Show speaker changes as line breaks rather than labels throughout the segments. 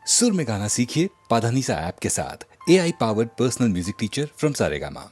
सुर में गाना सीखिए पाधानीसा ऐप के साथ। AI powered personal music teacher from Saregama.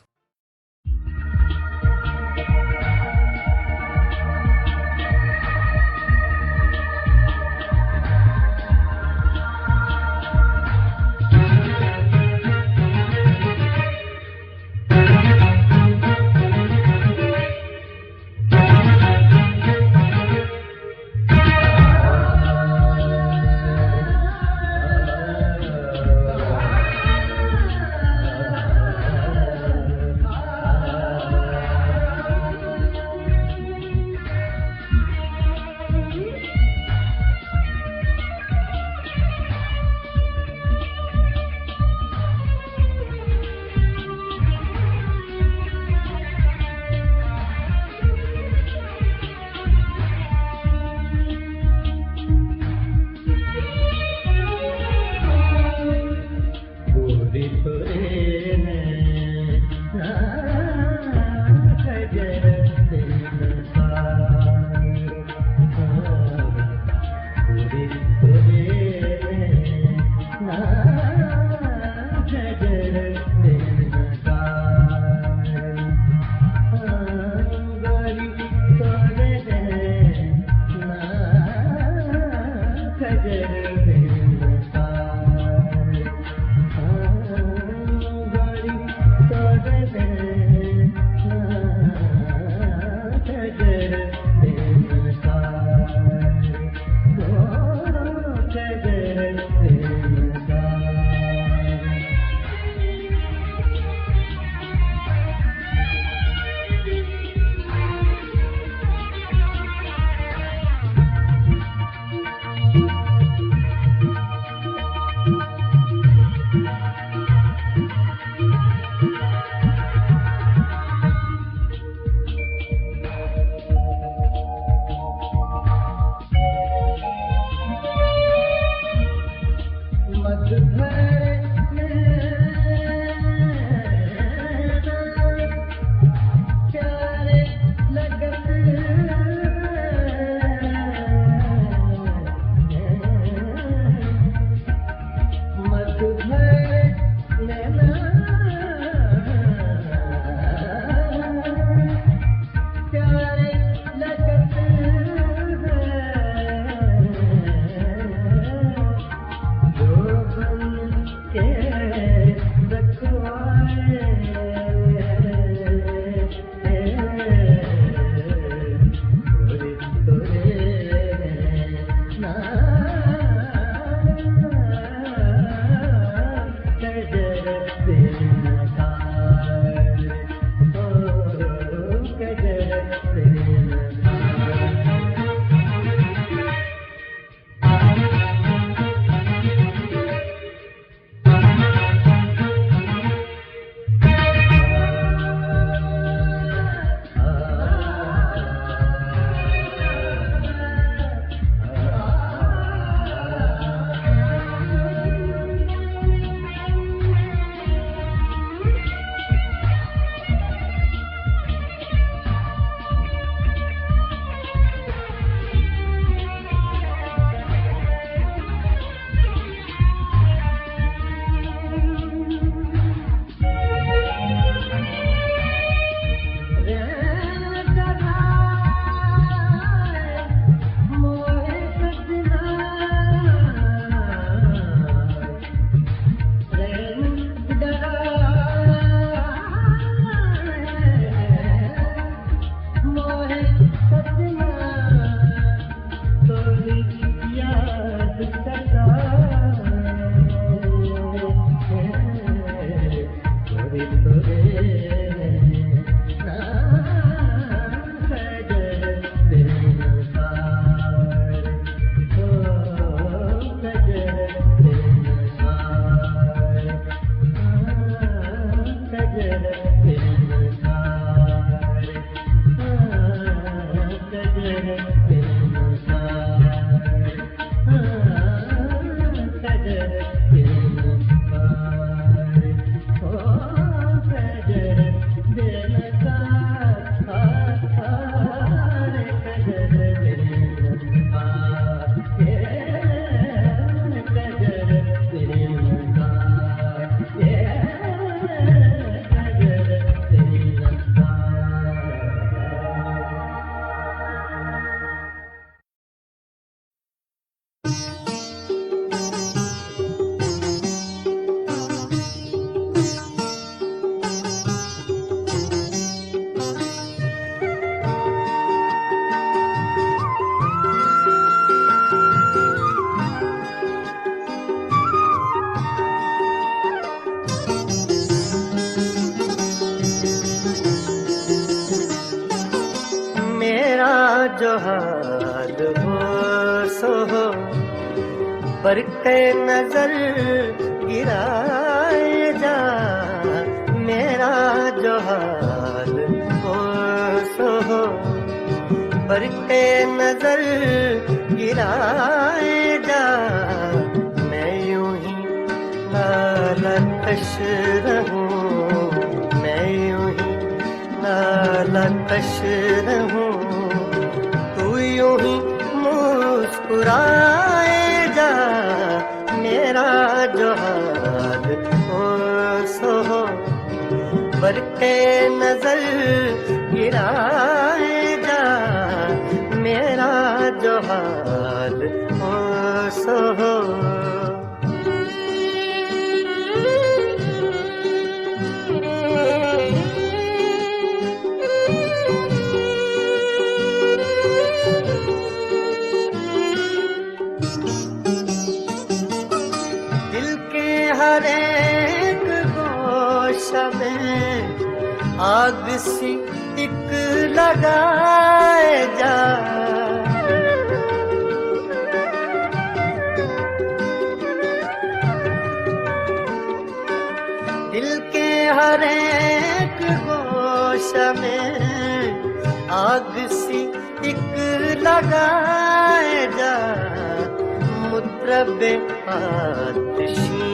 जो हाल हो सो हो, पर के नजर गिराए जा, मेरा जो हाल हो सो हो, पर के नजर गिराए जा, मैं यूं ही नालकश रहूं, मैं यूं ही नालकश रहूं, तू यूं ही मुस्कुराए जा, मेरा जो हाल हो सो हो, पर के नजर गिराए जा, मेरा जो हाल हो सो हो। हर एक गोशा में आग सी एक लगाए जा, दिल के हर एक गोशा में आग सी एक लगाए जा, मुतरबे आतिशी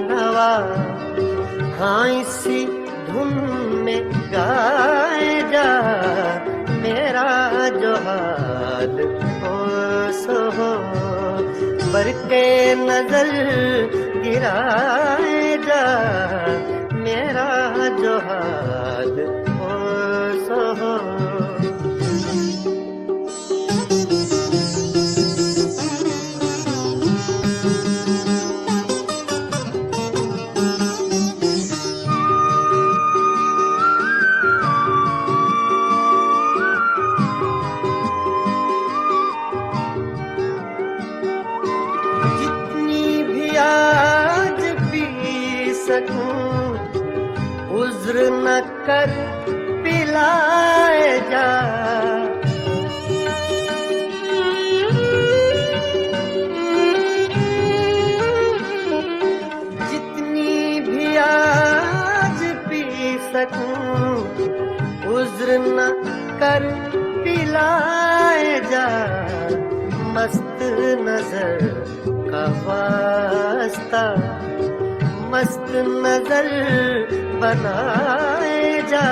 नवा हाँ इसी धुन में गाए जा, मेरा जो हाल हो सो हो, पर के नजर गिराए जा, मेरा जो हाल हो सो हो। उज्र न कर पिलाए जा, जितनी भी आज पी सकूं, उज्र न कर पिलाए जा, मस्त नजर का वास्ता मस्त नजर बनाए जा,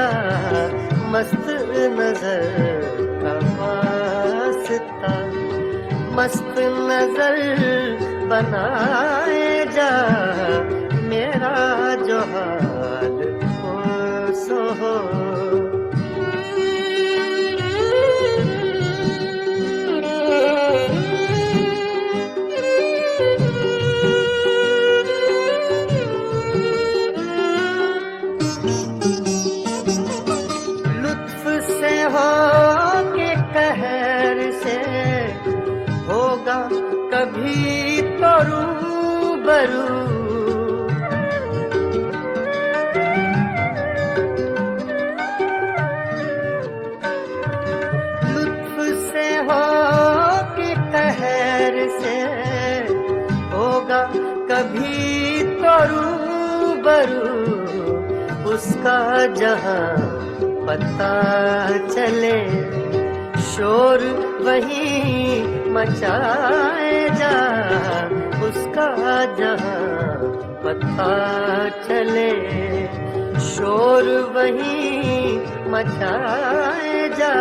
मस्त नजर का वास्ता मस्त नजर बनाए जा, मेरा जो हाल हो सो हो। कभी तो रूबरू, लुत्फ से हो कि कहर से होगा कभी तो रूबरू, उसका जहां पता चले, शोर वही मचाए जा, उसका जहां पता चले, शोर वही मचाए जा,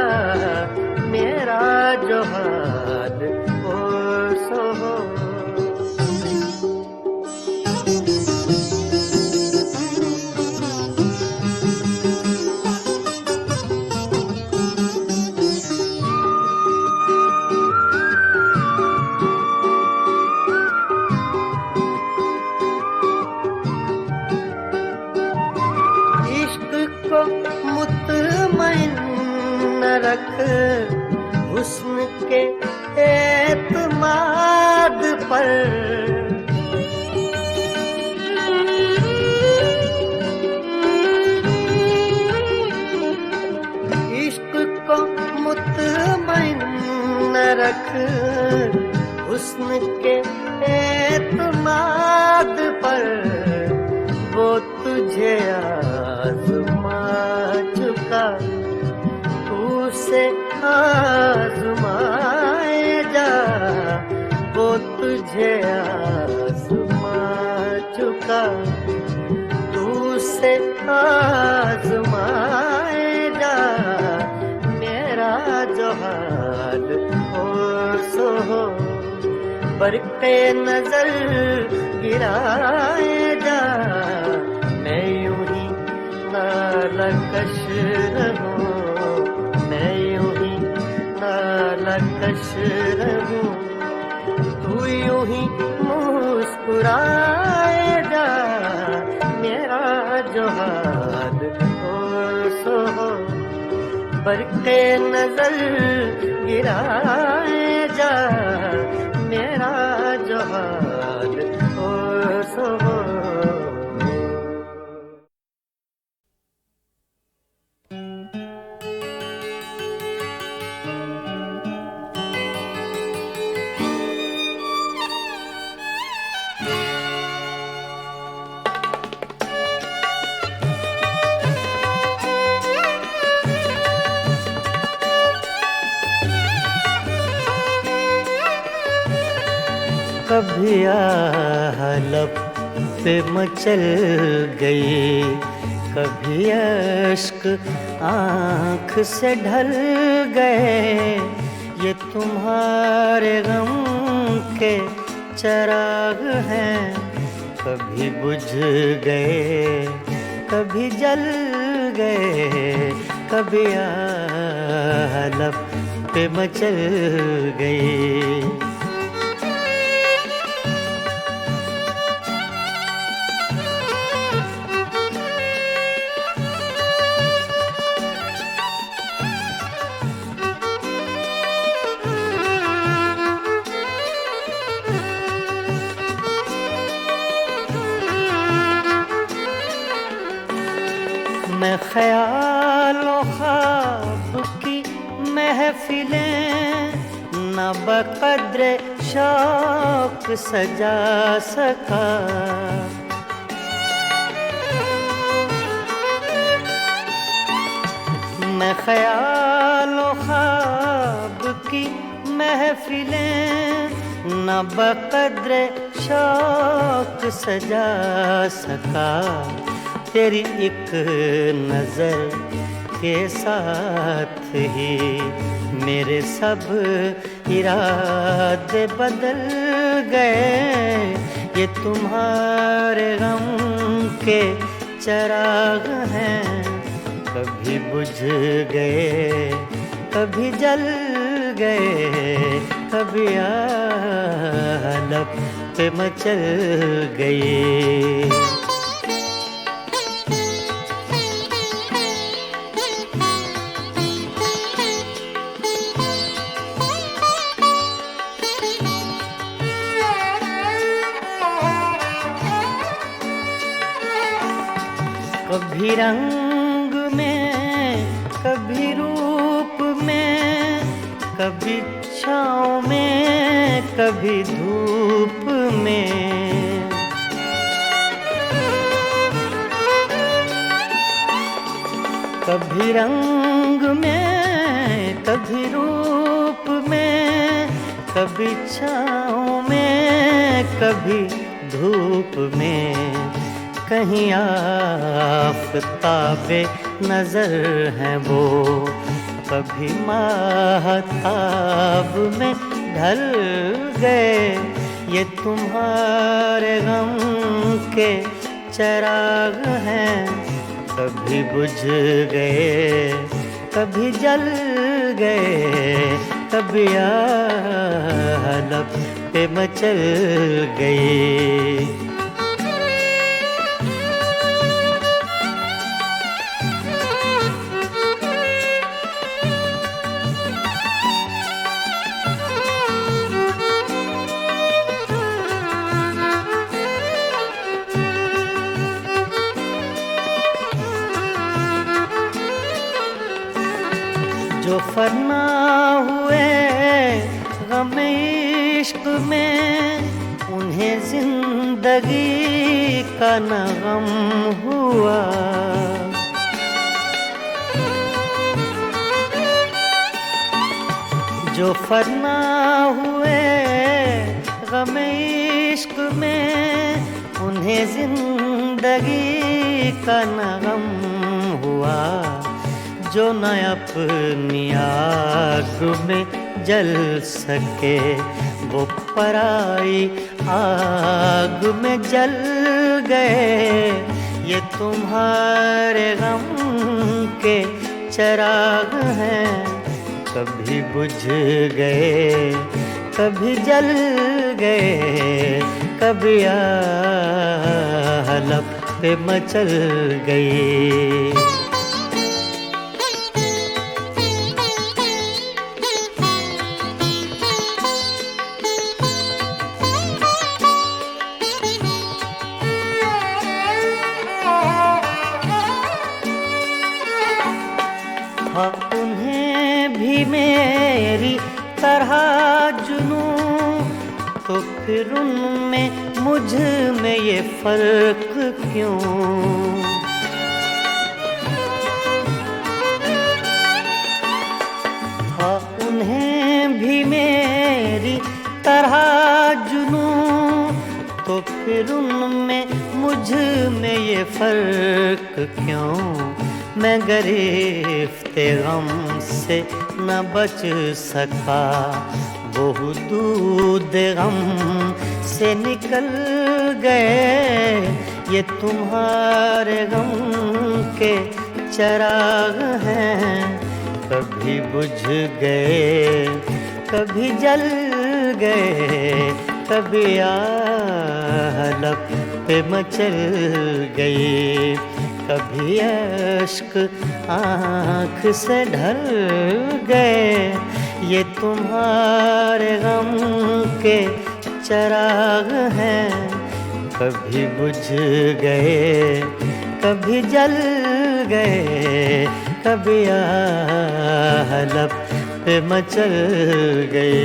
मेरा जो हाल हो सो हो। मुतमईन न रख हुस्न के एतमाद पर, इश्क को मुतमईन तुझे आज़मा चुका, तू उसे आज़माए जा, वो तुझे आज़मा चुका, तू उसे आज़माए जा। मेरा जो हाल हो सो हो, बरक़े नज़र गिराए जा। मैं यूं ही नालकश रहूं, मैं यूं ही नालकश रहूं, तू यूं ही मुस्कुराए जा। मेरा जो हाल हो सो हो, बरक़े नज़र गिराए जा। मेरा जो हाल हो सो हो। कभी लब पे मचल गई, कभी अश्क आँख से ढल गए। ये तुम्हारे गम के चराग हैं, कभी बुझ गए कभी जल गए। कभी लब पे मचल गई। मैं ख्यालों ख्वाब की महफिलें न बक़द्र शौक सजा सका। मैं ख्यालों ख्वाब की महफिलें न बक़द्र शौक सजा सका। तेरी एक नज़र के साथ ही मेरे सब इरादे बदल गए। ये तुम्हारे गम के चराग हैं, कभी बुझ गए कभी जल गए। कभी लब पे मचल गए। कभी रंग में कभी रूप में, कभी छाँव में कभी धूप में। कभी रंग में कभी रूप में, कभी छाँव में कभी धूप में। कहीं आफ़ताबे नज़र हैं वो, कभी माहताब में ढल गए। ये तुम्हारे गम के चराग हैं, कभी बुझ गए कभी जल गए। कभी लब पे मचल गए। जो फना हुए गम इश्क में, उन्हें जिंदगी जिंदगी का न गम हुआ। जो फना हुए गम इश्क में, उन्हें जिंदगी का न गम हुआ। जो न अपनी आग में जल सके, वो पराई आग में जल गए। ये तुम्हारे गम के चिराग हैं, कभी बुझ गए कभी जल गए, कभी आलम पे मचल गए। हाँ, उन्हें भी मेरी तरह जुनूं, तो फिर उनमें मुझ में ये फर्क क्यों? हाँ, उन्हें भी मेरी तरह जुनूं, तो फिर उनमें मुझ में ये फर्क क्यों? मैं गिरफ्ते गम से न बच सका, वो दूध गम से निकल गए। ये तुम्हारे गम के चिराग हैं, कभी बुझ गए कभी जल गए, कभी आलम पे मचल गए, कभी अश्क आँख से ढल गए। ये तुम्हारे गम के चिराग हैं, कभी बुझ गए कभी जल गए, कभी आलम पे मचल गए।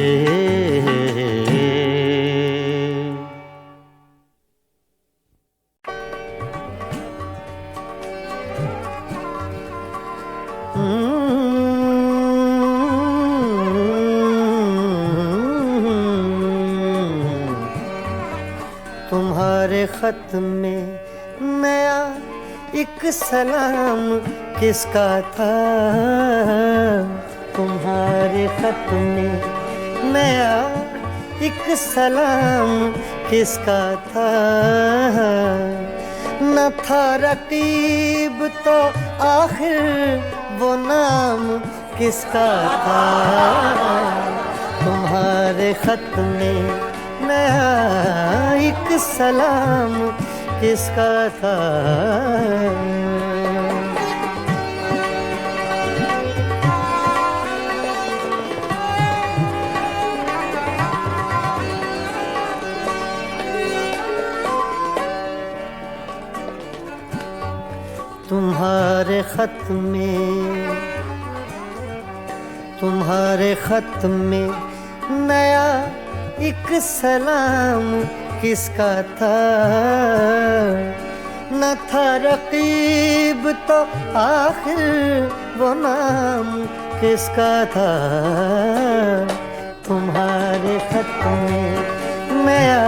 तुम्हारे खत में नया एक सलाम किसका था? तुम्हारे खत में नया एक सलाम किसका था? न था रकीब तो आखिर वो नाम किसका था? तुम्हारे खत में नया एक सलाम किसका था? तुम्हारे खत में नया एक सलाम किसका था? न था रकीब तो आखिर वो नाम किसका था? तुम्हारे खत में नया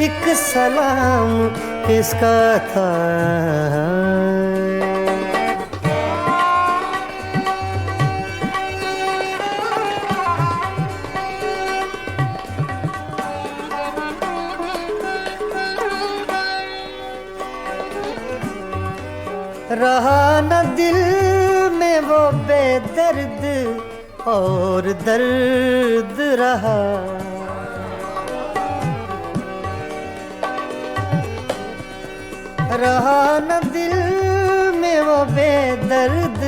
एक सलाम किसका था? रहा न दिल में वो बेदर्द और दर्द रहा। रहा न दिल में वो बेदर्द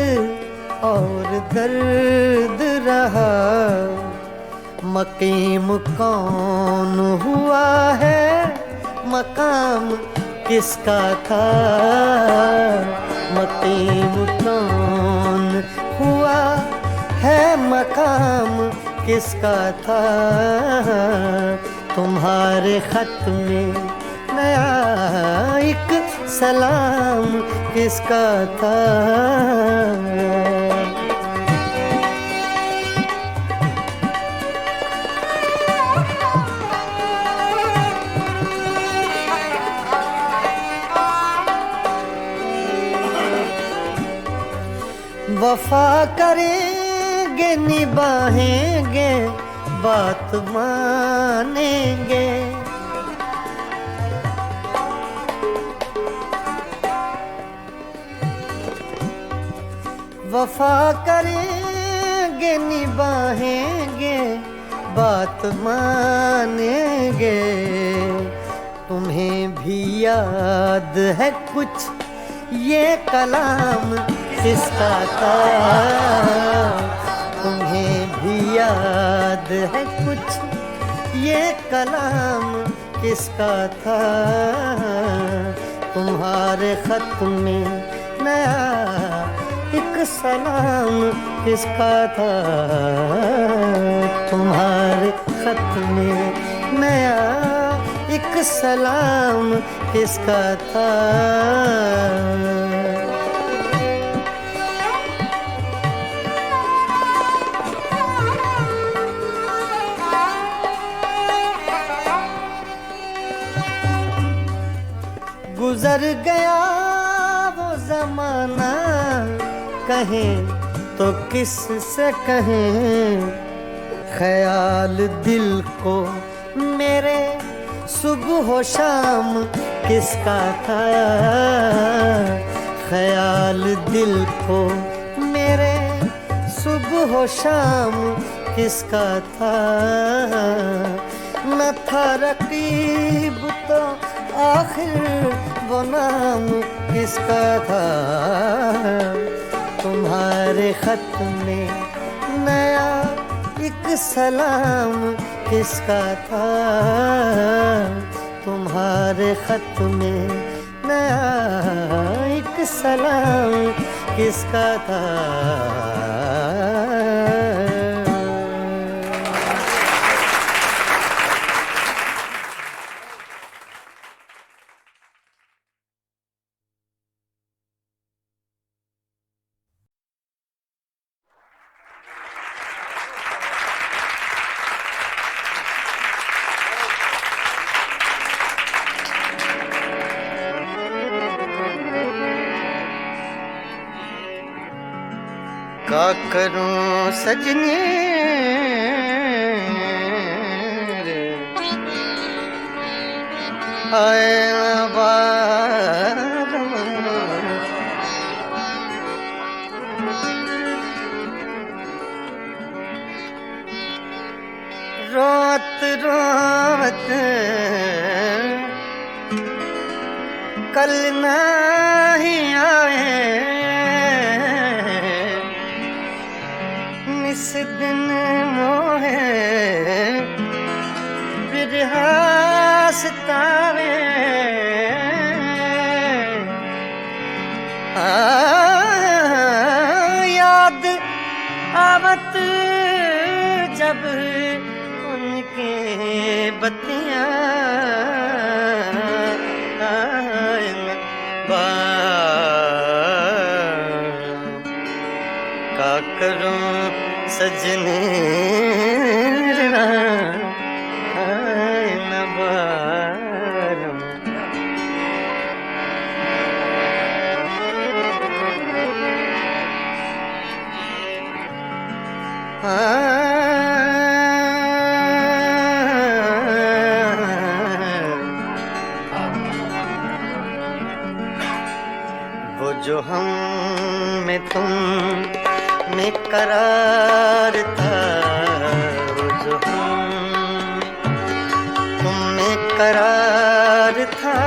और दर्द रहा। मकीम कौन हुआ है, मकाम किसका था? मकीम कौन हुआ है, मकाम किसका था? तुम्हारे खत में सलाम किसका था। वफा करेंगे निभाएंगे बात मानेंगे, वफा करेंगे निभाएंगे बात मानेंगे। तुम्हें भी याद है कुछ ये कलाम किसका था। तुम्हें भी याद है कुछ ये कलाम किसका था। तुम्हारे खत में नया एक सलाम किसका था। तुम्हारे खत में नया एक सलाम किसका था। गुजर गया वो जमाना कहें तो किस से कहें। ख्याल दिल को मेरे सुबह हो शाम किसका था। ख्याल दिल को मेरे सुबह हो शाम किसका था। न था रकीब तो आखिर वो नाम किसका था। तुम्हारे खत में नया एक सलाम किसका था। तुम्हारे खत में नया एक सलाम किसका था। क्या करूं सजनी रे आए बारम। रोत रोत कल नहीं आए इस दिन मोहे बिरहा सतावे। याद आवत जब उनके बतियाँ का करूं सजने न बारम। वो जो हम में तुम में करार था। वो जो हम तुम में करार था।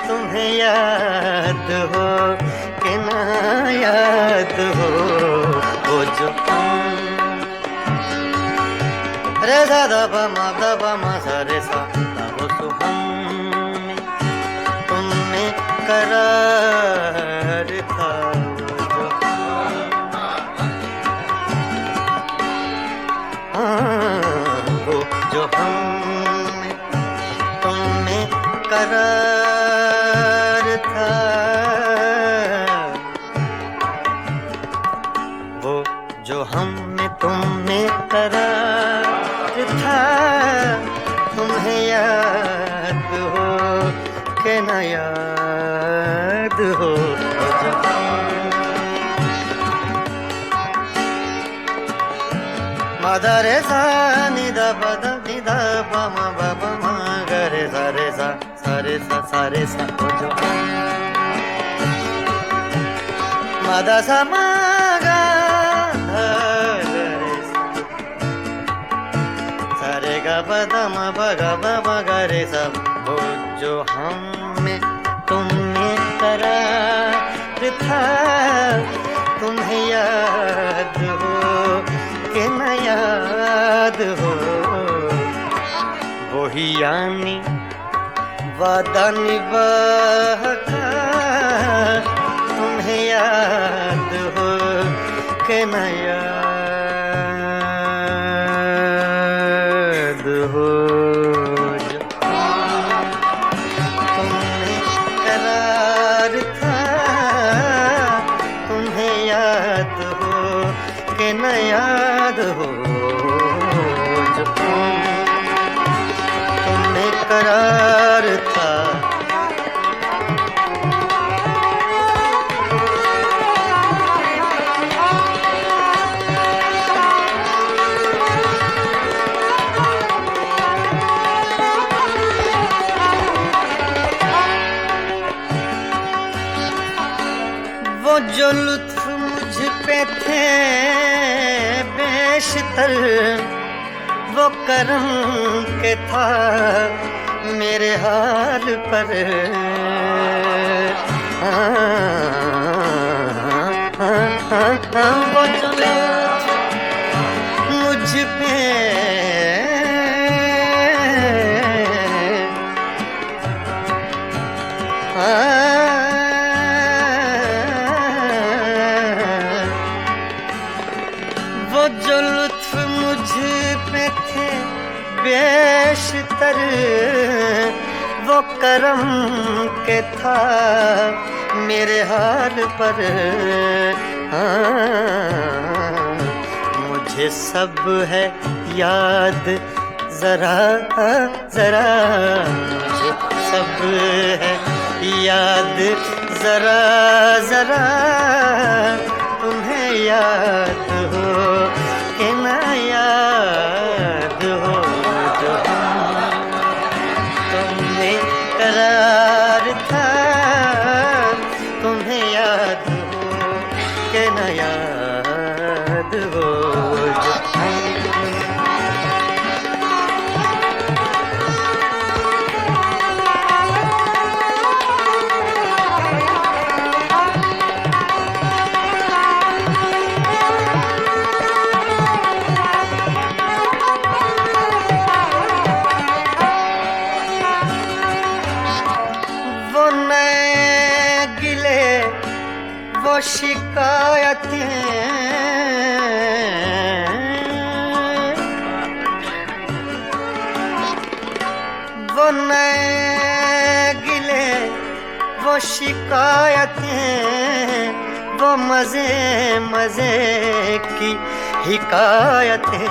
तुम्हें याद हो कि ना याद हो। वो जो हम रे सा दा पा मा सा रे सा वो जो हम तुम में करार था। वो जो हम तुम में करार था, वो जो हम में तुम में करार था, तुम्हें याद हो के न याद हो। मदा रे सा नि दा प दा नि दा प म ब प म ग रे सा रे सा सा रे सा सा रे सा ओ जो मदा सा म ग ध रे सा रे ग प द म प ग प म ग रे सा। वो जो हम में तुम में करार था, तुम्हें याद हो के न याद हो। वही यानी वादा निभाका, तुम्हें याद हो के न याद हो। जो तुमने करार था, तुम्हें याद हो के न याद हो। जो तुम्हें करार था, वो जो लुत्फ मुझ पे थे बेशतर, वो करम के था मेरे हाल पर। वो जो लुत्फ मुझ पे वो जो लुत्फ मुझ पे थे बेशतर, वो करम के था मेरे हाल पर। मुझे सब है याद जरा जरा, मुझे सब है याद जरा जरा, तुम्हें याद हो कि न याद हो। जो तुमने करार था, तुम्हें याद हो कि न याद हो। जो वो शिकायतें, वो नए गिले, वो शिकायतें, वो मजे मजे की हिकायतें,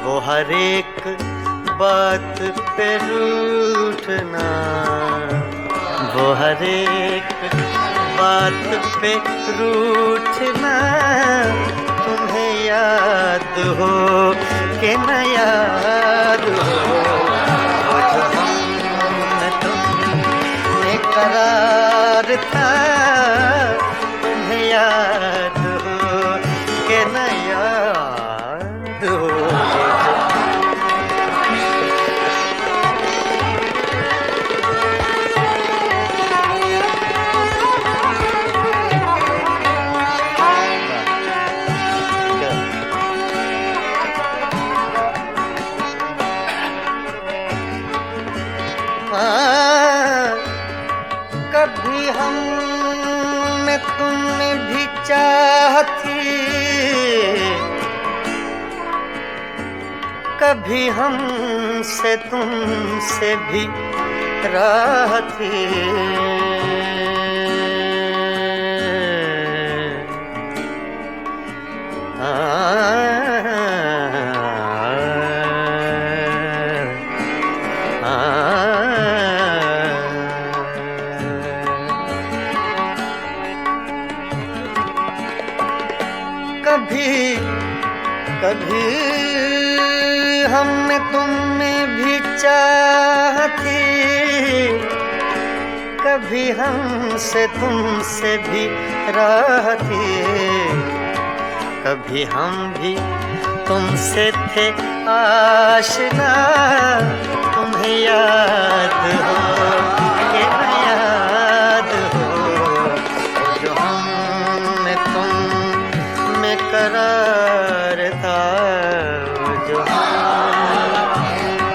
वो हर एक बात पे रूठना, वो हर एक बात पे रूठना, तुम्हें याद हो कि न याद हो। वो जो हमने तुमने करार था, तुम्हें याद हो कि न याद हो। कभी हम में तुमने भी चाहती, कभी हमसे तुमसे भी राह थी, कभी कभी हम में तुम में भी चाह थी, कभी हमसे तुमसे भी राह थी, कभी हम भी तुमसे थे आशना, तुम्हें याद हो कि न याद हो, जो हम में तुम में करार था, जो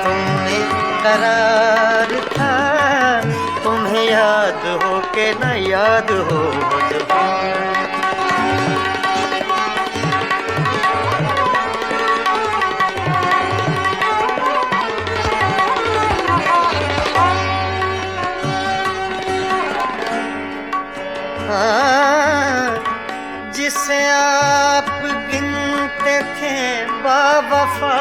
तुम में करार था, तुम्हें याद हो कि न याद हो, जो जिसे आप गिनते थे बावफा,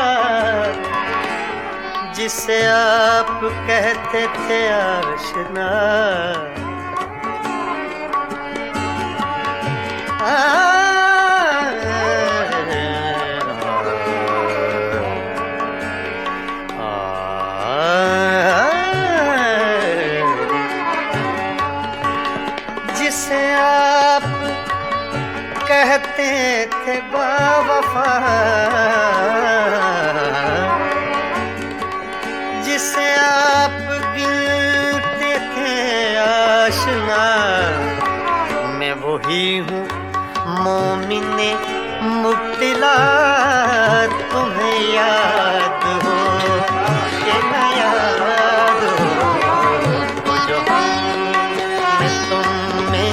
जिसे आप कहते थे आशना, जिसे आप कहते थे बावफा, जिसे आप गिनते थे आशना, मैं वही हूँ मोमिने मुब्तिला, तुम्हें याद हो कि न याद हो, जो मैं तुम में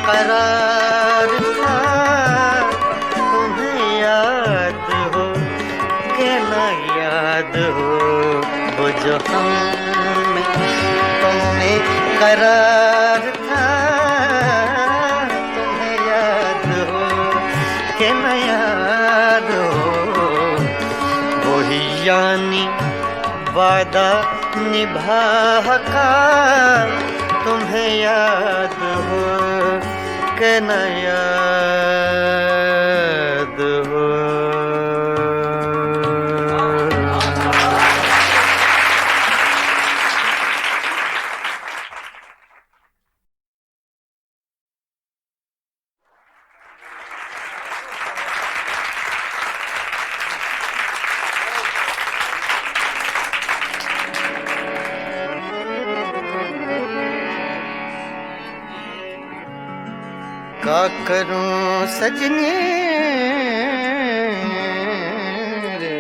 करार था, तुम्हें याद हो कि न याद हो, वो जो हम में तुम में करार था, तुम्हें याद हो कि न याद हो, वही यानी वादा निभा का, तुम्हें याद हो कि न याद हो। क्या करूं सजनी रे,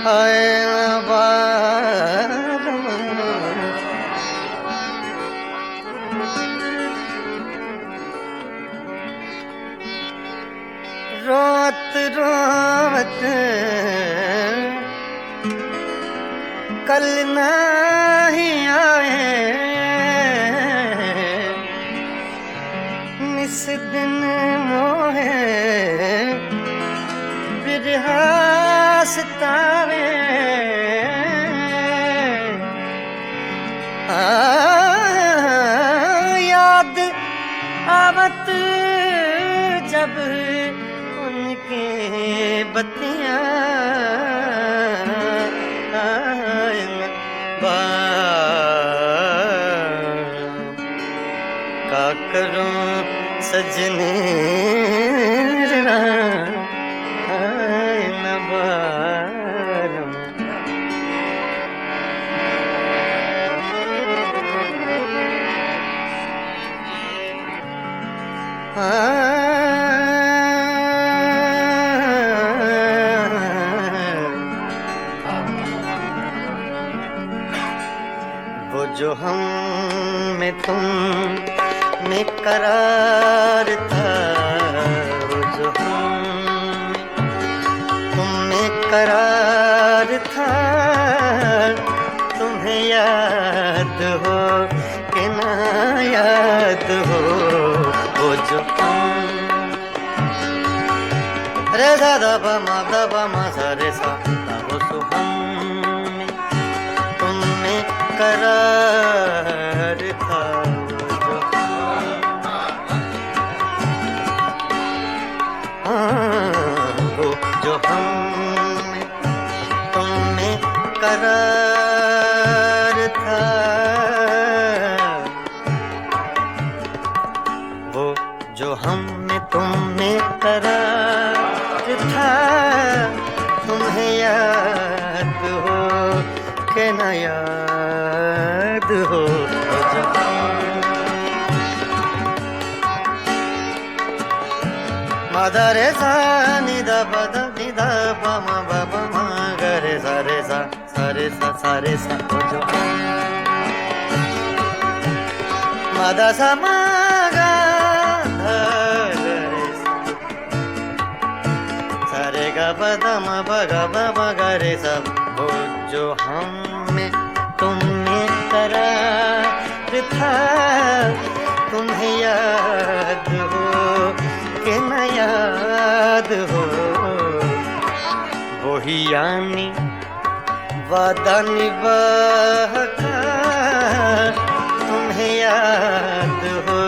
आए बार रोत रोत कल नहीं आए, इस दिन मोहे बिरहा सतावे, याद आवत जब उनके बत्तियां, का करूं सजने न बारम, वो जो हम में तुम में करार था, वो जो हम तुम करार था, तुम्हें याद हो कि ना याद हो वो जो रे दा दा दा मा सा रे सा वो सुहम में तुमने करार था वो जो हम में तुमने करार था, वो जो हम में तुमने करार था, तुम्हें याद हो कि न याद हो जो दा रे सा नि दा पा दा नि दा पा मा बा पा मा गा रे सा सा रे सा वो जो मा दा सा मा गा धा रे सा रे गा पा दा मा बा गा रे सा वो जो हम में तुमने करार था, तुम्हें याद हो कि न याद हो वही यानी वादा निभाता, तुम्हें याद हो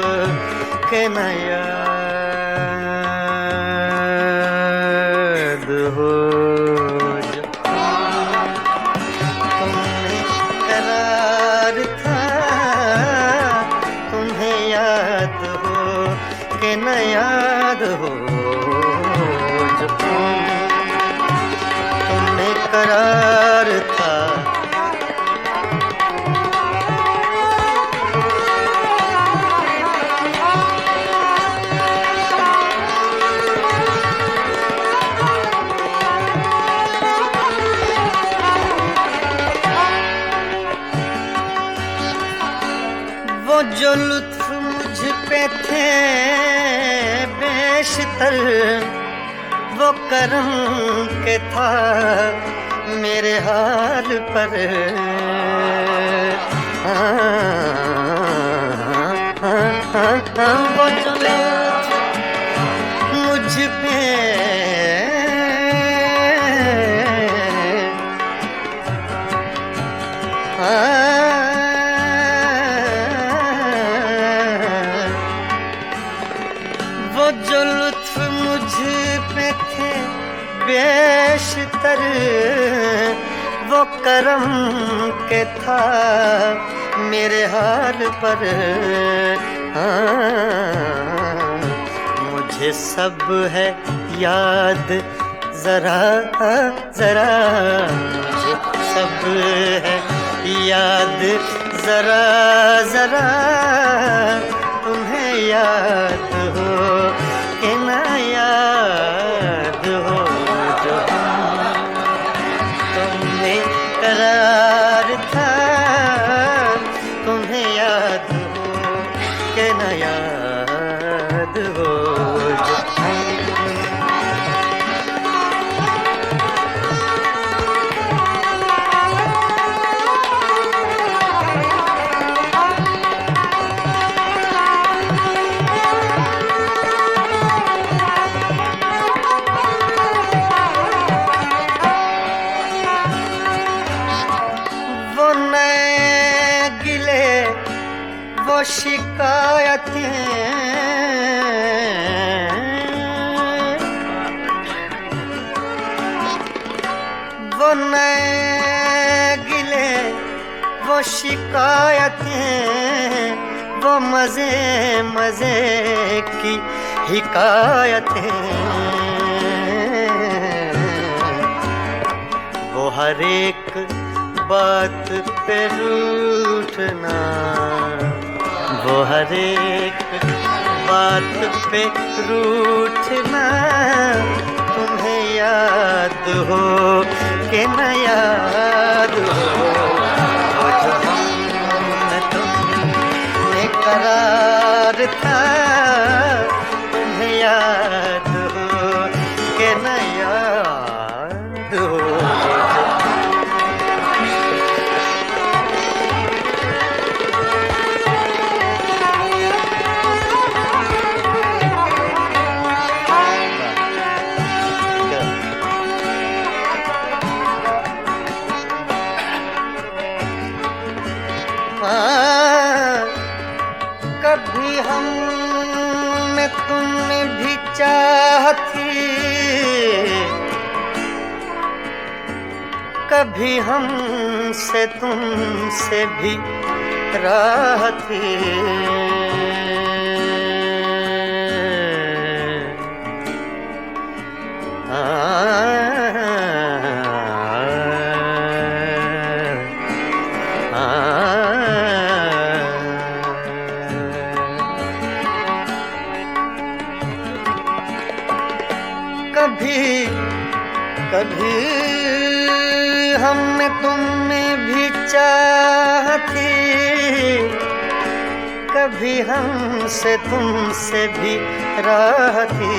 कि न याद हो जो तुमने करार था, तुम्हें याद हो कि न याद हो जो तुमने करार था। वो जो लुत्फ मुझ पे थे बेशतर, वो करम के था मेरे हाल पर, वो जो लुत्फ मुझ पे वो जो लुत्फ मुझ पे थे बेशतर, वो करम के था मेरे हाल पर, मुझे सब है याद जरा जरा, मुझे सब है याद जरा जरा, तुम्हें याद हो कि न याद हो जो तुमने करार था, तुम्हें याद हो कि न याद हो जो वो शिकायतें वो नए गिले वो शिकायतें, वो मजे मजे की हिकायतें, वो हर एक बात पे रूठना, वो हर एक बात पे रूठना, तुम्हें याद हो कि न याद हो वो जो हमने तुमने करार था, तुम्हें याद हो कि न याद हो कभी हम में तुमने भी चाह थी, कभी हमसे तुमसे भी राह थी। कभी कभी हम में तुम में भी चाह थी, कभी हमसे तुमसे भी राह थी,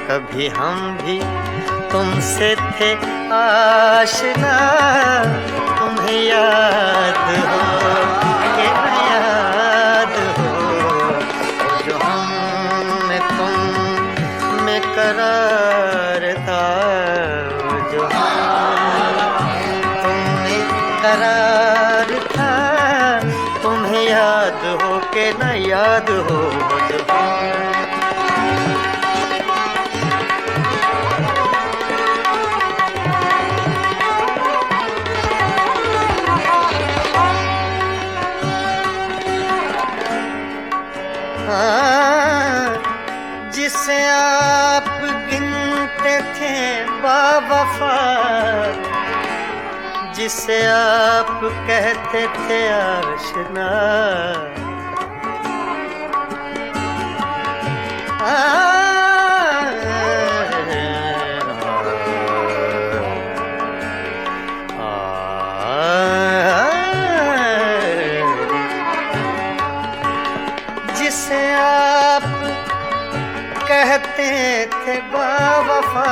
कभी हम भी तुमसे थे आशना। तुम्हें याद हो कि न याद हो, जो हम में तुम में करार था, जो तुम में करार था। तुम्हें याद हो कि न याद हो, जो जिसे आप गिनते थे बावफा, जिसे आप कहते थे आशना, जिसे आप कहते थे बावफा,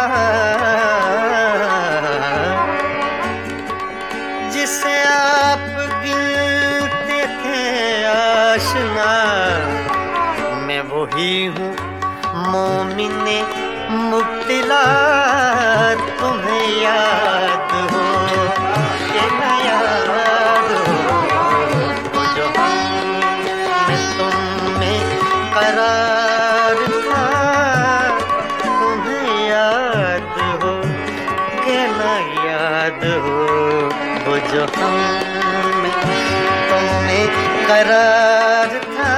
जिसे आप गिनते थे आशना, मैं वही हूँ मोमिने मुब्तिला। तुम्हें याद हो कि न याद हो, जो हम तुम में करार था। तुम्हें याद हो कि न याद हो, वो जो हम तुम में करार था।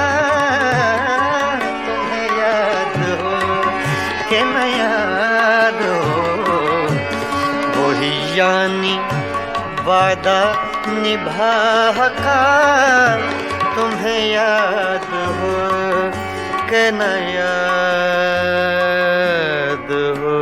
तुम्हें याद हो कि न याद हो, वही यानी वादा निभा का। तुम्हें याद हो कि न याद हो।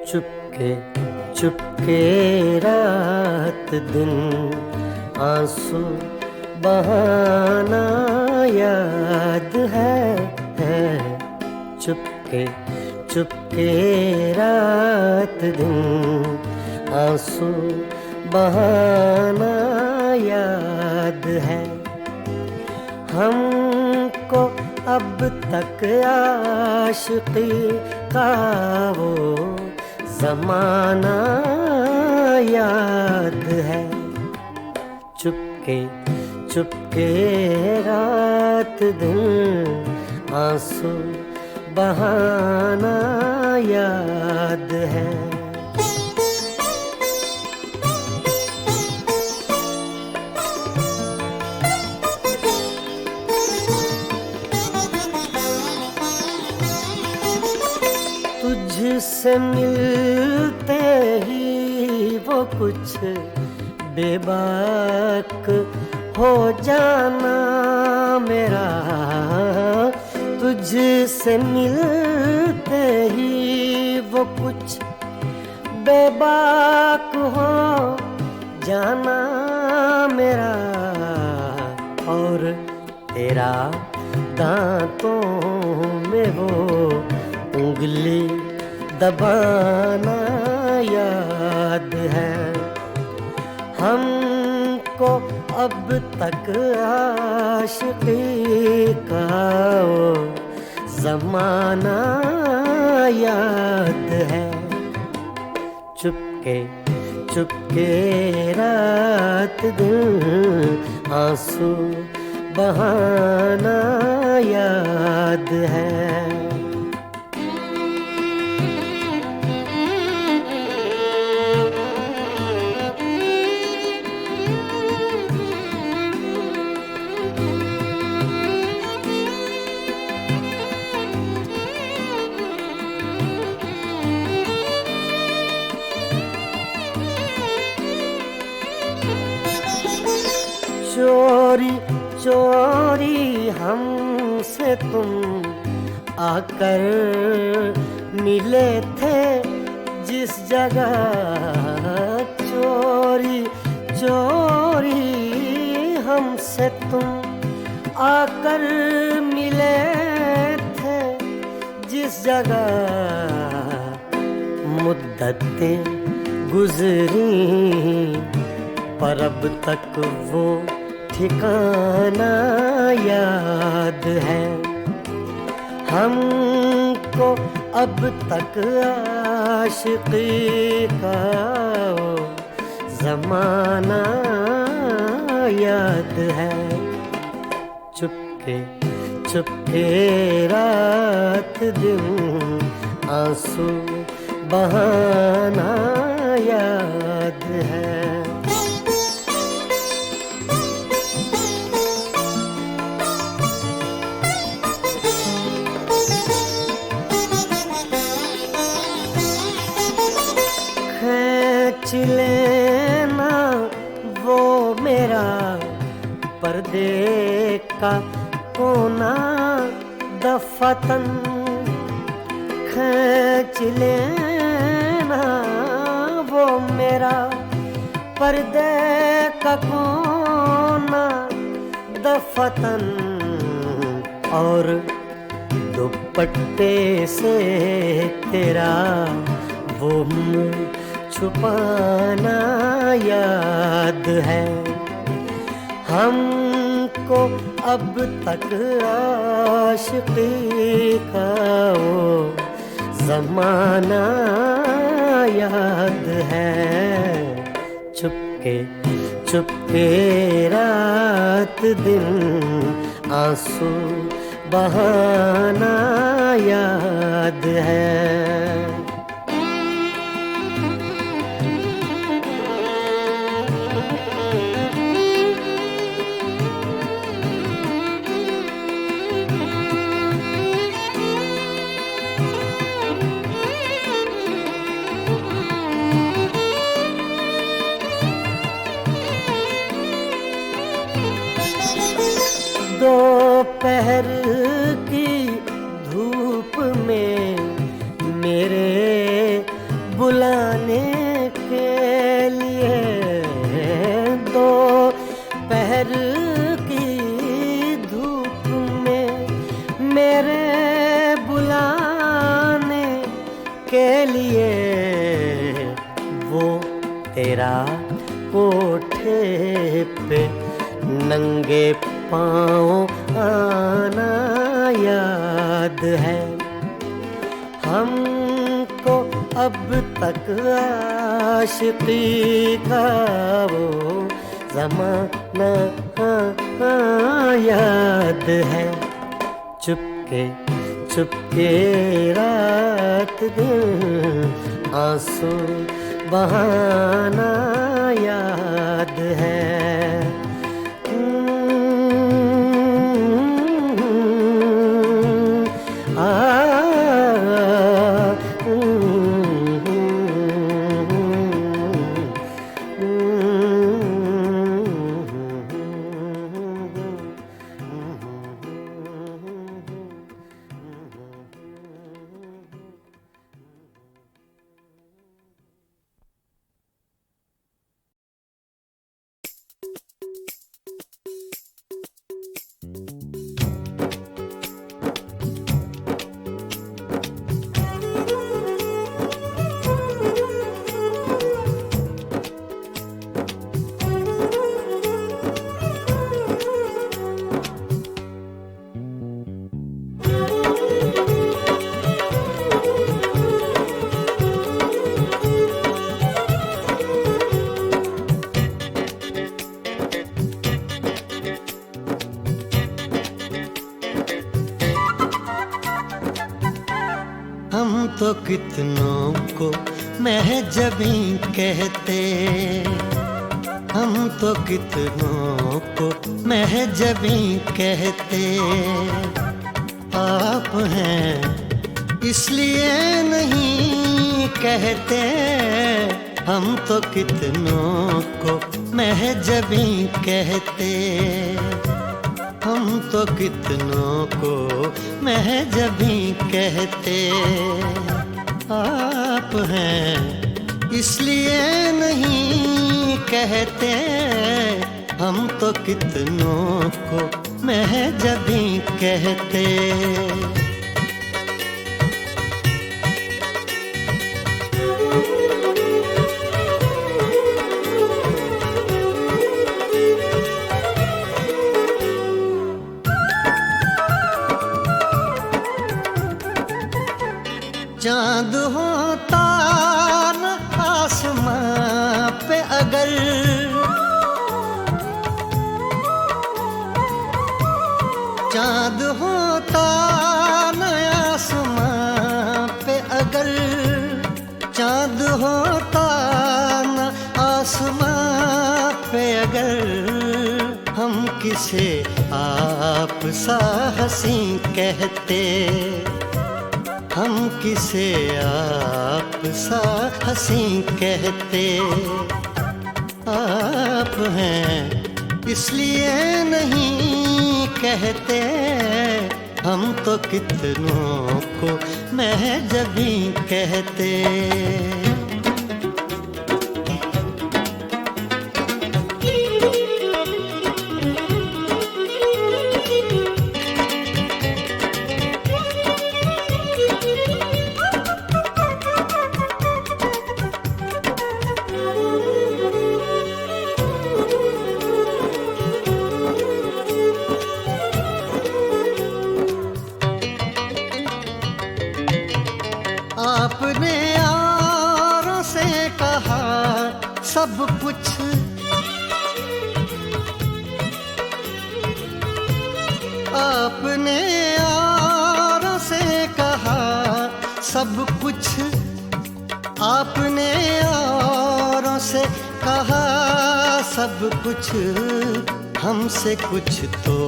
चुपके चुपके रात दिन आंसू बहाना याद है। चुपके चुपके रात दिन आंसू बहाना याद है। हमको अब तक आशिकी का वो जमाना याद है। चुपके चुपके रात दिन आंसू बहाना याद है। तुझसे मिलते ही वो कुछ बेबाक हो जाना मेरा। तुझसे मिलते ही वो कुछ बेबाक हो जाना मेरा। और तेरा दांतों में वो उंगली दबाना याद है। हमको अब तक आशिकी का वो जमाना याद है। चुपके चुपके रात दिन आंसू बहाना याद है। चोरी चोरी हमसे तुम आकर मिले थे जिस जगह। चोरी चोरी हमसे तुम आकर मिले थे जिस जगह। मुद्दतें गुजरी पर अब तक वो ठिकाना याद है। हमको अब तक आशिकी का वो जमाना याद है। चुपके चुपके रात दिन आंसू बहाना याद है। खींच लेना वो मेरा पर्दे का कोना दफतन। खींच लेना वो मेरा पर्दे का कोना दफतन। और दुपट्टे से तेरा वो मुँह छुपाना याद है। हमको अब तक आशिकी का वो जमाना याद है। चुपके चुपके रात दिन आंसू बहाना याद है। दोपहर की धूप में मेरे बुलाने के लिए। दोपहर की धूप में मेरे बुलाने के लिए वो तेरा कोठे पे नंगे पाँव आना या याद है हमको अब तक आशिकी का वो ज़माना याद है। चुपके चुपके रात दिन आंसू बहाना याद है। हम तो कितनों को महजबी कहते, हम तो कितनों को महजबी कहते। आप हैं इसलिए नहीं कहते, हम तो कितनों को महजबी कहते। हम तो कितनों को महजबी कहते। आप हैं इसलिए नहीं कहते, हम तो कितनों को महजबी कहते। चाँद होता न आसमां पे अगर, चाँद होता न आसमां पे अगर, चाँद होता न आसमां पे अगर, हम किसे आप सा हंसी कहते। हम किसे आप सा हंसी कहते। आप हैं इसलिए नहीं कहते, हम तो कितनों को महजबी कहते। आपने यारों से कहा सब कुछ, आपने यारों से कहा सब कुछ। आपने यारों से कहा सब कुछ, हमसे कुछ तो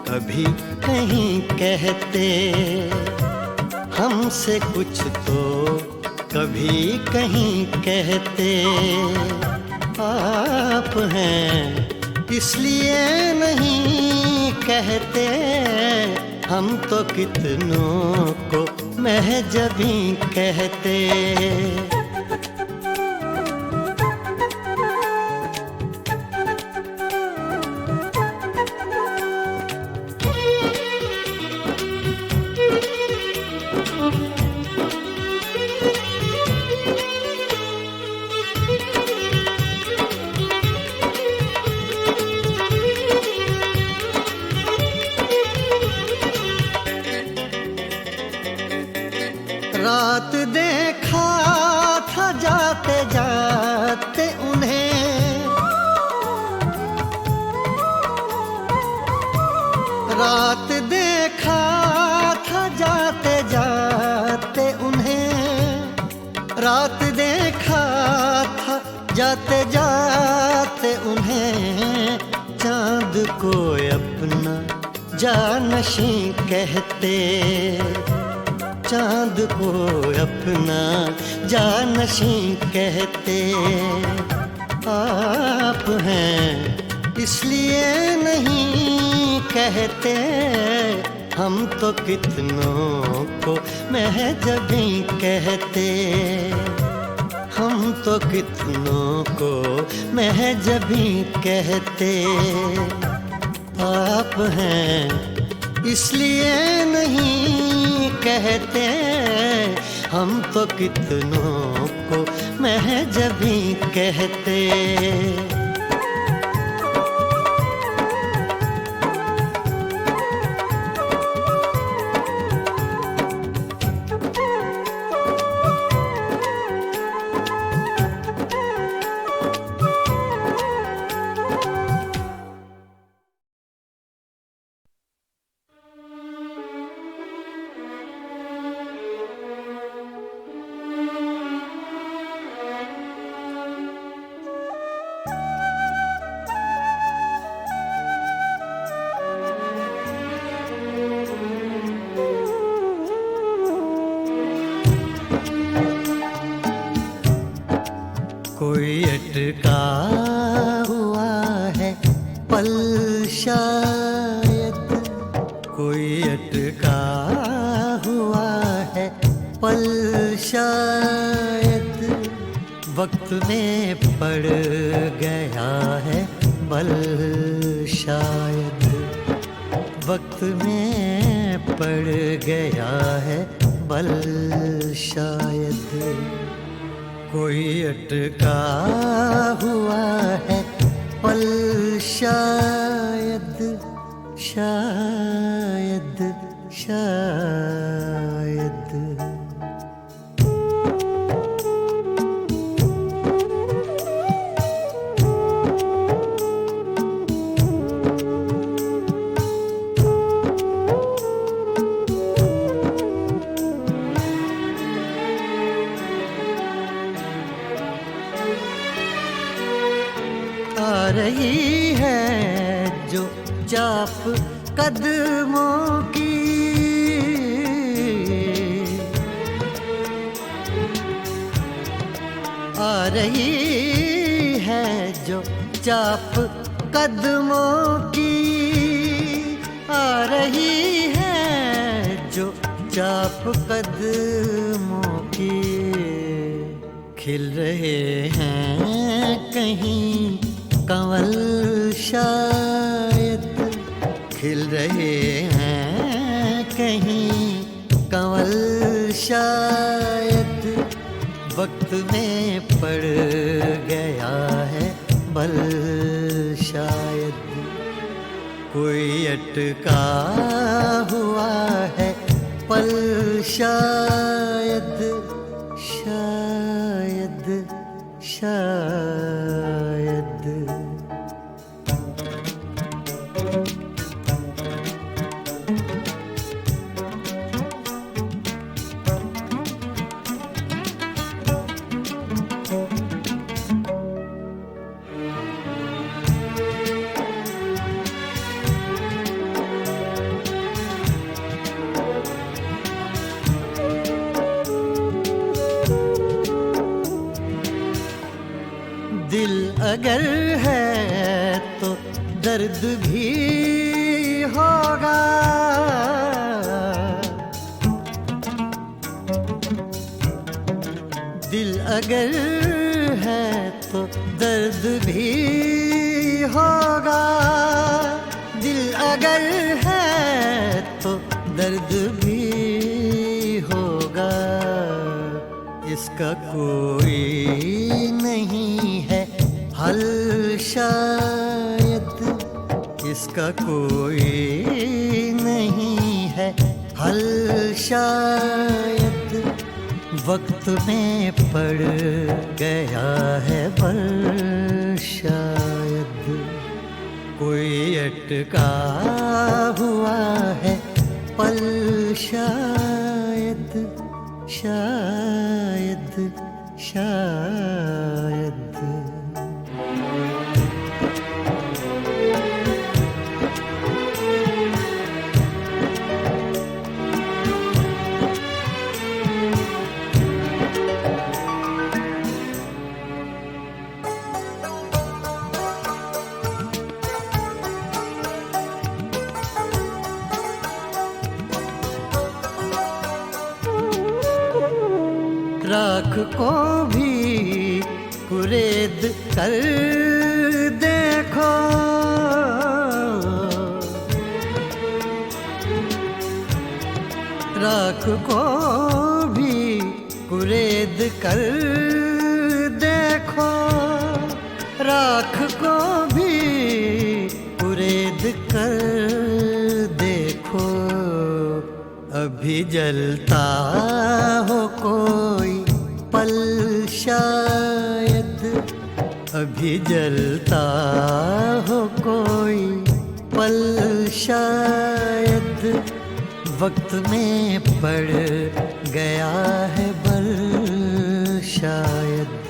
कभी नहीं कहते। हमसे कुछ तो कभी कहीं कहते। आप हैं इसलिए नहीं कहते, हम तो कितनों को महजबी कहते। रात देखा था जाते जाते उन्हें, रात देखा था जाते जाते उन्हें, रात देखा था जाते जाते उन्हें, चांद को अपना जानशीं कहते, चांद को अपना जानशीं कहते। आप हैं इसलिए नहीं कहते, हम तो कितनों को महजबी कहते, हम तो कितनों को महजबी कहते। आप हैं इसलिए नहीं कहते, हम तो कितनों को महजबी कहते। कोई अटका हुआ है पल शायद, कोई अटका हुआ है पल शायद, वक्त में पड़ गया है बल शायद, वक्त में पड़ गया है बल शायद। कोई अटका हुआ है पल शायद, शायद शायद। आ रही है जो चाप कदमों की, आ रही है जो चाप कदमों की, आ रही है जो चाप कदमों की। खिल रहे हैं कहीं कंवल शायद, खिल रहे हैं कहीं कंवल शायद, वक्त में पड़ गया है बल शायद। कोई अटका हुआ है पल शायद, शायद शायद। दिल अगर है तो दर्द भी होगा, दिल अगर है तो दर्द भी होगा, दिल अगर है तो दर्द भी होगा। इसका कोई नहीं है हल शायद, इसका कोई नहीं है हल शायद, वक्त में पड़ गया है बल, शायद कोई अटका हुआ है पल, शायद शायद शायद। राख को भी कुरेद कर देखो, राख को भी कुरेद कर देखो, राख को भी कुरेद कर देखो। अभी जलता हो कोई पल, शायद अभी जलता हो कोई पल, शायद वक्त में पड़ गया है बल, शायद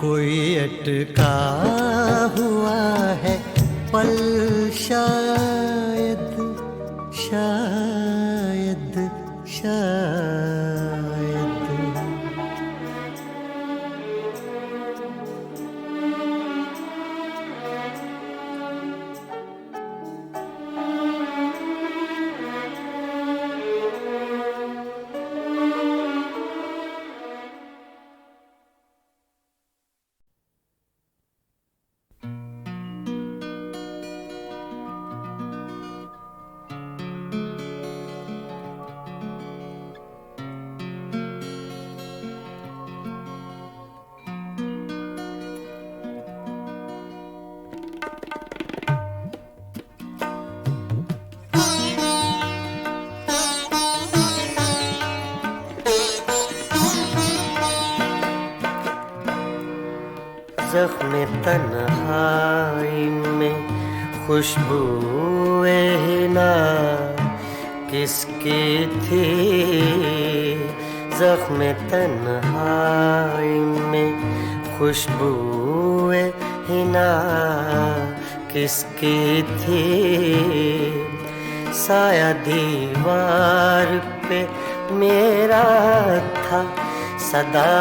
कोई अटका हुआ है पल, शायद शायद शायद। ज़ख्म तन्हाई में खुशबूए हिना किसकी थी, ज़ख्म तन्हाई में खुशबूए हिना किसकी थी। साया दीवार पे मेरा था, सदा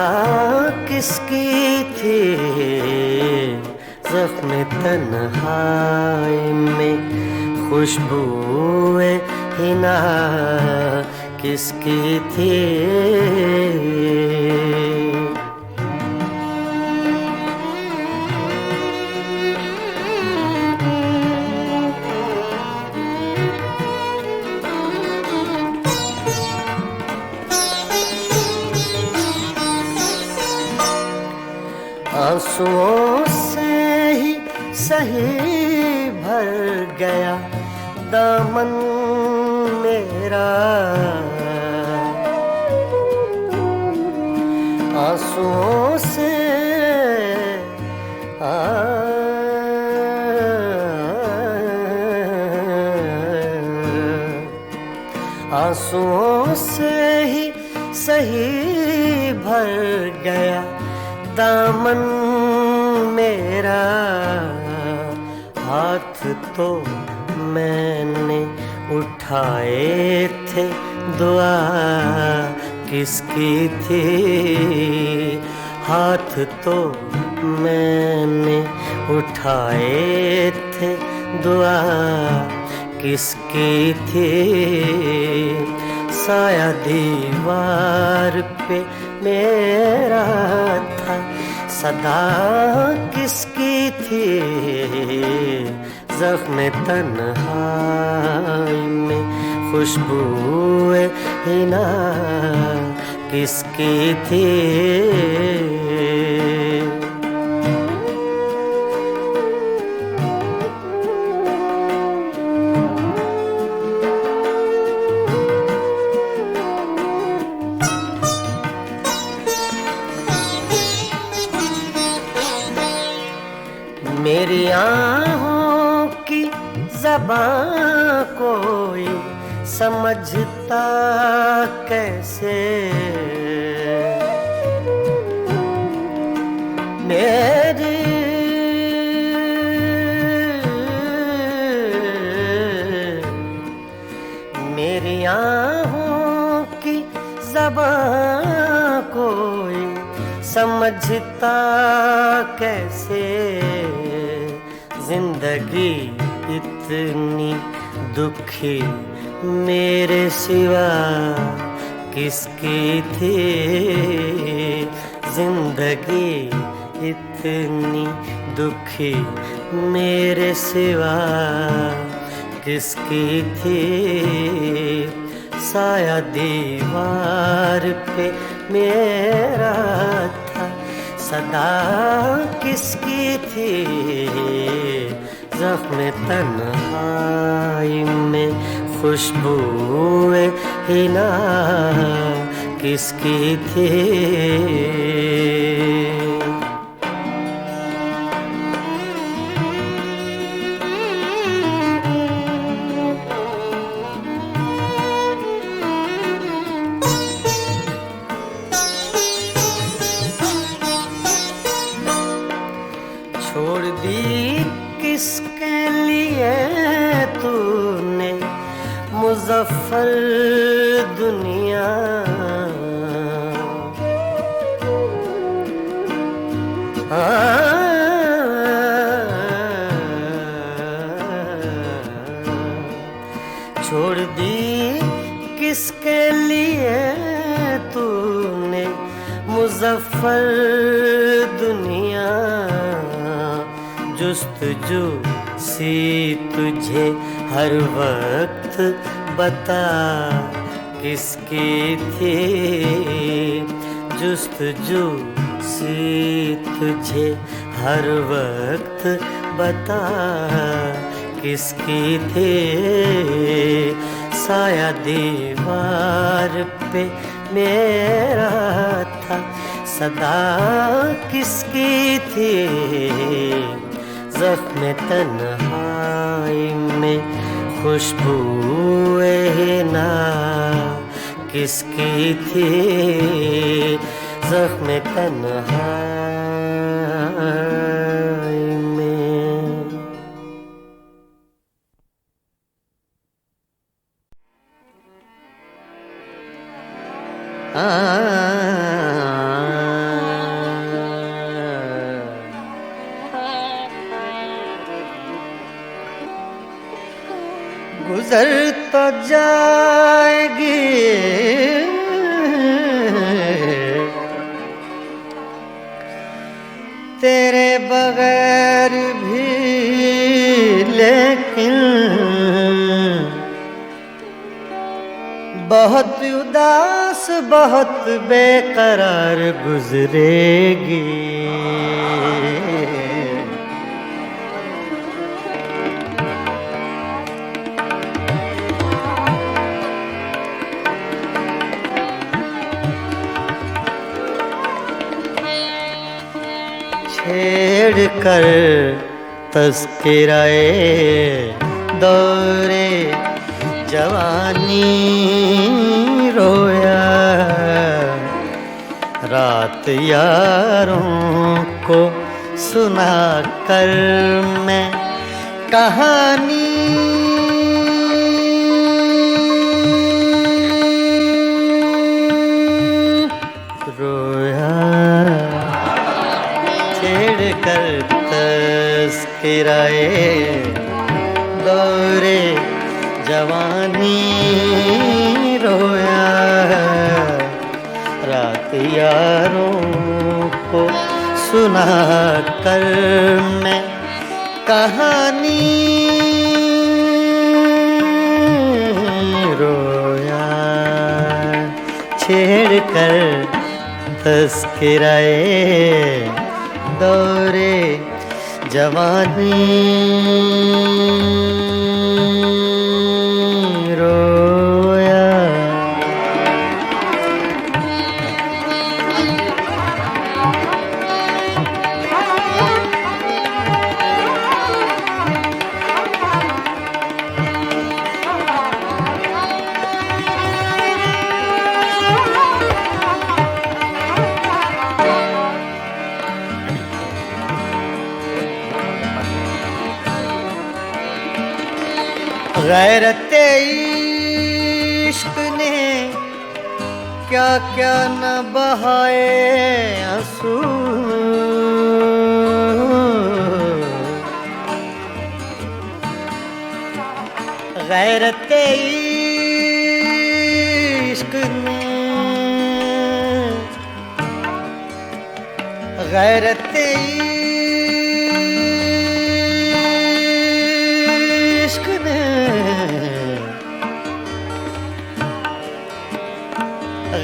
किसकी थी। ज़ख्म तन्हाई में खुशबूए हिना किसकी थी। आंसुओं से ही सही भर गया दामन मेरा, आंसुओं से आंसुओं से ही सही भर गया दामन मेरा। हाथ तो मैंने उठाए थे, दुआ किसकी थी। हाथ तो मैंने उठाए थे, दुआ किसकी थी। साया दीवार पे मेरा था, सदा किसकी थी। ज़ख्म तन्हाई में खुशबूए हिना किसकी थी। मेरी आहों की ज़बां कोई समझता कैसे, मेरी आहों की ज़बां कोई समझता कैसे, जिंदगी इतनी दुखी मेरे सिवा किसकी थी, जिंदगी इतनी दुखी मेरे सिवा किसकी थी। साया दीवार पे मेरा था, सदा किसकी थी, ज़ख्म तन्हाई में खुशबूए हिना किसकी थी। छोड़ दी किसके लिए तूने मुज़फ़्फ़र दुनिया, छोड़ दी किसके लिए तूने मुज़फ़्फ़र दुनिया, जुस्तजू सी तुझे हर वक्त बता किसकी थी, जुस्तजू सी तुझे हर वक्त बता किसकी थी। साया दीवार पे मेरा था, सदा किसकी थी, ज़ख्म तन्हाई में खुशबूए हिना किसकी थी, ज़ख्म तन्हाई में। गुजर तो जाएगी तेरे बगैर भी, लेकिन बहुत उदास बहुत बेकरार गुजरेगी। छेड़ कर तज़किराए दौरे जवानी रोया, रात यारों को सुना कर मैं कहानी, रोया छेड़ कर तज़किराए दौरे जवानी रोया, रात यारों को सुना कर मैं कहानी, रोया छेड़ कर तज़किराए दौरे जवानी रोया। गैरते इश्क ने क्या क्या न बहाए आंसू, गैरते इश्क ने, गैरते इश्क ने,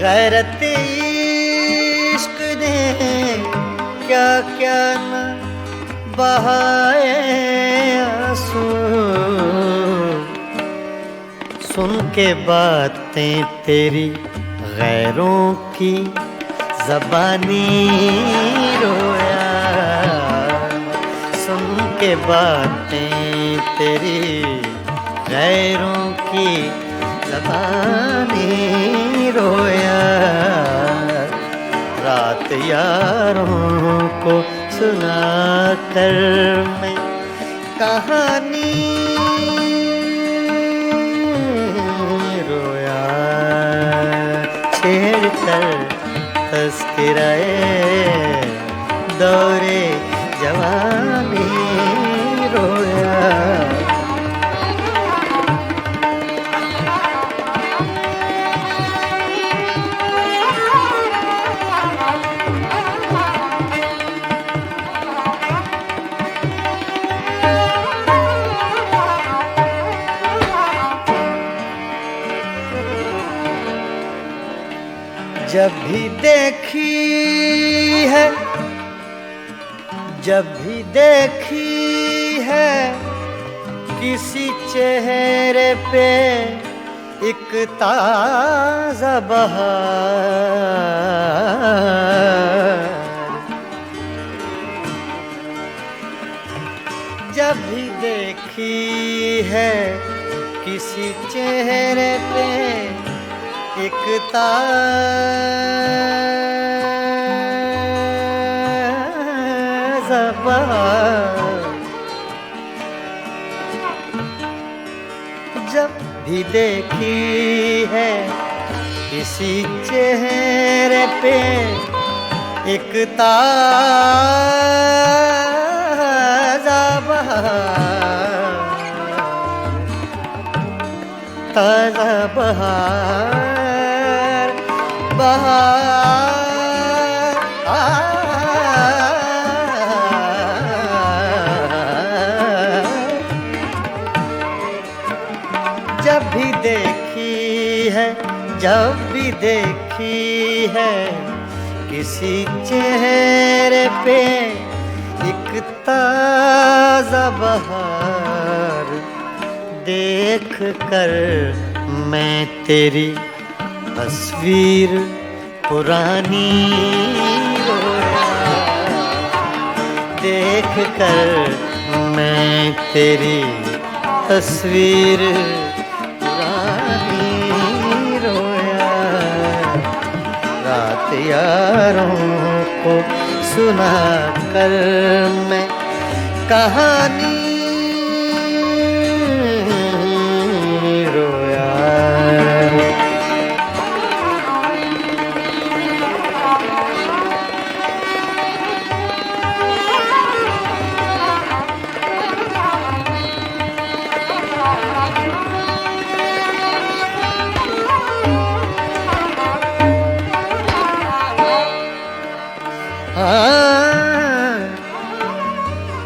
गैरते इश्क ने क्या क्या न बहाए आंसू। सुन के बातें तेरी गैरों की ज़बानी रोया, सुन के बातें तेरी गैरों की ज़बानी रोया। रात यारों को सुना कर मैं कहानी रोया, छेड़ कर तस्कराए दौरे जवानी रोया। जब भी देखी है, जब भी देखी है किसी चेहरे पे एक ताज़ा बहार, जब भी देखी है किसी चेहरे पे एक ताज़ा बहार, जब भी देखी है किसी चेहरे पे एक ताज़ा बहार, ताज़ा बहार, बहार जब भी देखी है, जब भी देखी है किसी चेहरे पे एक ताज़ा बहार, देख कर मैं तेरी तस्वीर पुरानी रोया, देख कर मैं तेरी तस्वीर पुरानी रोया। रात यारों को सुना कर मैं कहानी रोया।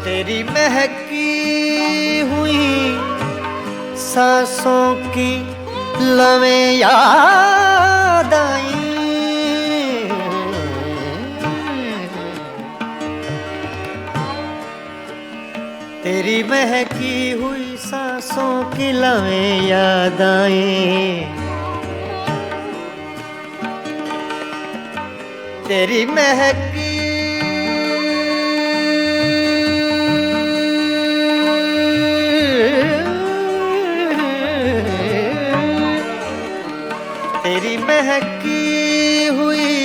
तेरी महकी हुई सांसों की लवें याद आई, तेरी महकी हुई सांसों की लवें याद आई, तेरी महकी तेरी महकी हुई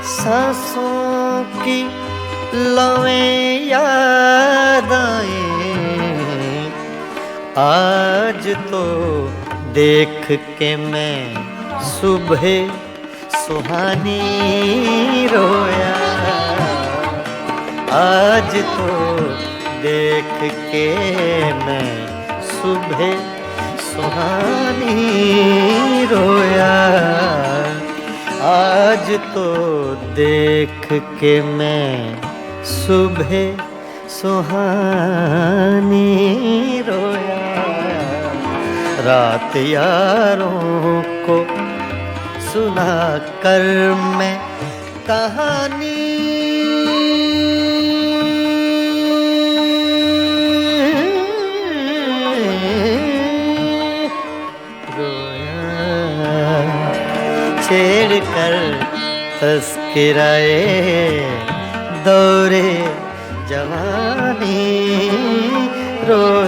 सांसों की लवें याद आए, आज तो देख के मैं सुबह सुहानी रोया, आज तो देख के मैं सुबह सुहानी रोया, आज तो देख के मैं सुबह सुहानी रोया। रात यारों को सुना कर मैं कहानी छेड़ कर तस्किराए दौरे जवानी रोया।